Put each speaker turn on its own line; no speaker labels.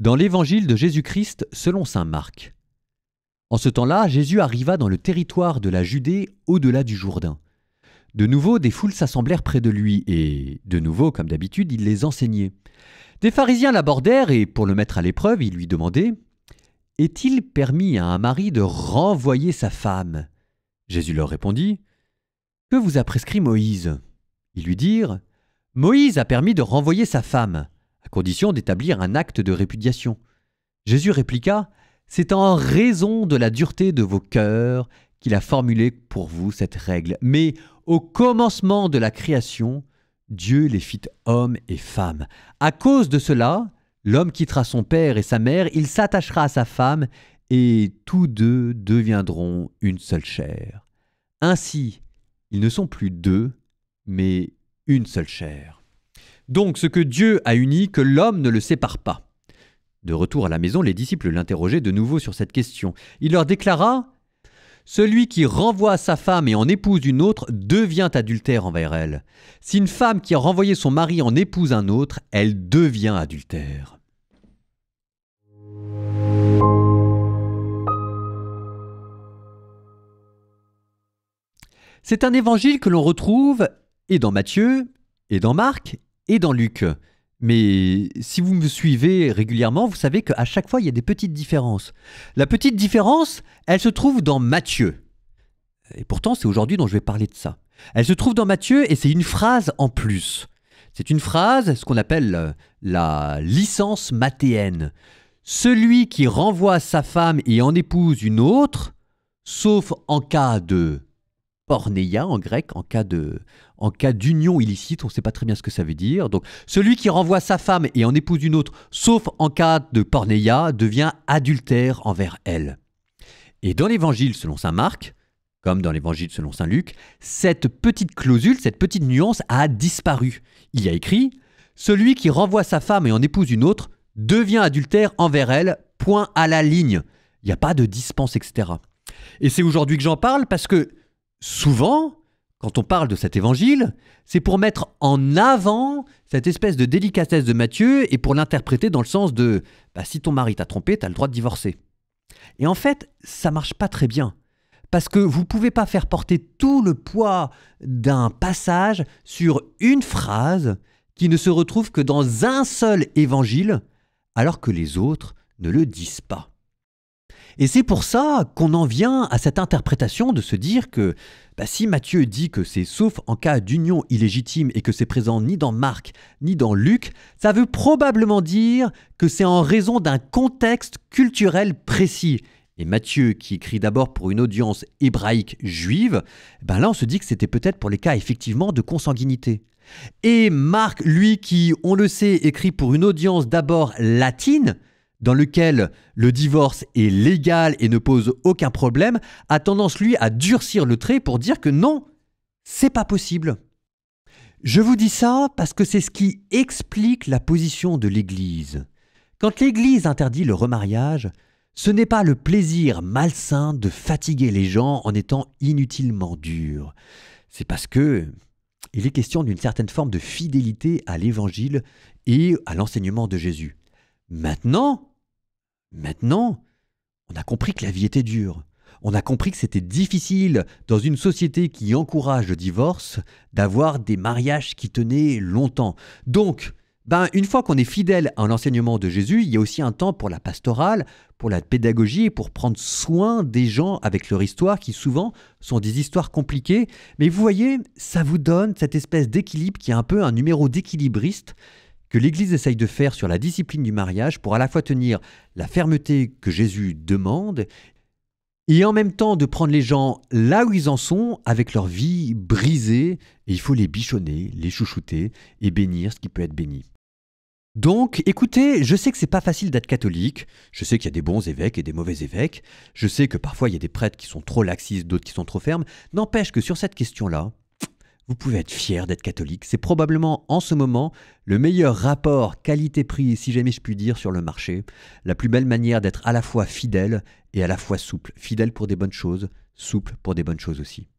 Dans l'évangile de Jésus-Christ selon saint Marc. En ce temps-là, Jésus arriva dans le territoire de la Judée au-delà du Jourdain. De nouveau, des foules s'assemblèrent près de lui et, de nouveau, comme d'habitude, il les enseignait. Des pharisiens l'abordèrent et, pour le mettre à l'épreuve, ils lui demandaient « Est-il permis à un mari de renvoyer sa femme ?» Jésus leur répondit « Que vous a prescrit Moïse ?» Ils lui dirent « Moïse a permis de renvoyer sa femme, à condition d'établir un acte de répudiation. » Jésus répliqua « C'est en raison de la dureté de vos cœurs qu'il a formulé pour vous cette règle. Mais au commencement de la création, Dieu les fit hommes et femmes. À cause de cela, l'homme quittera son père et sa mère, il s'attachera à sa femme, et tous deux deviendront une seule chair. Ainsi, ils ne sont plus deux, mais une seule chair. Donc ce que Dieu a uni, que l'homme ne le sépare pas. » De retour à la maison, les disciples l'interrogeaient de nouveau sur cette question. Il leur déclara « Celui qui renvoie sa femme et en épouse une autre devient adultère envers elle. Si une femme qui a renvoyé son mari en épouse un autre, elle devient adultère. » C'est un évangile que l'on retrouve et dans Matthieu, et dans Marc, et dans Luc. Mais si vous me suivez régulièrement, vous savez qu'à chaque fois, il y a des petites différences. La petite différence, elle se trouve dans Matthieu. Et pourtant, c'est aujourd'hui dont je vais parler de ça. Elle se trouve dans Matthieu et c'est une phrase en plus. C'est une phrase, ce qu'on appelle la licence mathéenne. Celui qui renvoie sa femme et en épouse une autre, sauf en cas de porneia en grec, en cas d'union illicite, on ne sait pas très bien ce que ça veut dire. Donc, celui qui renvoie sa femme et en épouse une autre, sauf en cas de porneia, devient adultère envers elle. Et dans l'évangile selon saint Marc, comme dans l'évangile selon saint Luc, cette petite clausule, cette petite nuance a disparu. Il y a écrit « Celui qui renvoie sa femme et en épouse une autre devient adultère envers elle, point à la ligne. » Il n'y a pas de dispense, etc. Et c'est aujourd'hui que j'en parle parce que souvent, quand on parle de cet évangile, c'est pour mettre en avant cette espèce de délicatesse de Matthieu et pour l'interpréter dans le sens de si ton mari t'a trompé, t'as le droit de divorcer. Et en fait, ça marche pas très bien. Parce que vous ne pouvez pas faire porter tout le poids d'un passage sur une phrase qui ne se retrouve que dans un seul évangile, alors que les autres ne le disent pas. Et c'est pour ça qu'on en vient à cette interprétation de se dire que si Matthieu dit que c'est sauf en cas d'union illégitime et que c'est présent ni dans Marc ni dans Luc, ça veut probablement dire que c'est en raison d'un contexte culturel précis. Et Matthieu, qui écrit d'abord pour une audience hébraïque juive, là on se dit que c'était peut-être pour les cas effectivement de consanguinité. Et Marc, lui qui, on le sait, écrit pour une audience d'abord latine, dans lequel le divorce est légal et ne pose aucun problème, a tendance, lui, à durcir le trait pour dire que non, c'est pas possible. Je vous dis ça parce que c'est ce qui explique la position de l'Église. Quand l'Église interdit le remariage, ce n'est pas le plaisir malsain de fatiguer les gens en étant inutilement dur. C'est parce que il est question d'une certaine forme de fidélité à l'Évangile et à l'enseignement de Jésus. Maintenant, on a compris que la vie était dure. On a compris que c'était difficile, dans une société qui encourage le divorce, d'avoir des mariages qui tenaient longtemps. Donc, une fois qu'on est fidèle à l'enseignement de Jésus, il y a aussi un temps pour la pastorale, pour la pédagogie et pour prendre soin des gens avec leur histoire, qui souvent sont des histoires compliquées. Mais vous voyez, ça vous donne cette espèce d'équilibre qui est un peu un numéro d'équilibriste que l'Église essaye de faire sur la discipline du mariage pour à la fois tenir la fermeté que Jésus demande et en même temps de prendre les gens là où ils en sont avec leur vie brisée et il faut les bichonner, les chouchouter et bénir ce qui peut être béni. Donc, écoutez, je sais que c'est pas facile d'être catholique, je sais qu'il y a des bons évêques et des mauvais évêques, je sais que parfois il y a des prêtres qui sont trop laxistes, d'autres qui sont trop fermes, n'empêche que sur cette question-là, vous pouvez être fier d'être catholique. C'est probablement en ce moment le meilleur rapport qualité-prix, si jamais je puis dire, sur le marché. La plus belle manière d'être à la fois fidèle et à la fois souple. Fidèle pour des bonnes choses, souple pour des bonnes choses aussi.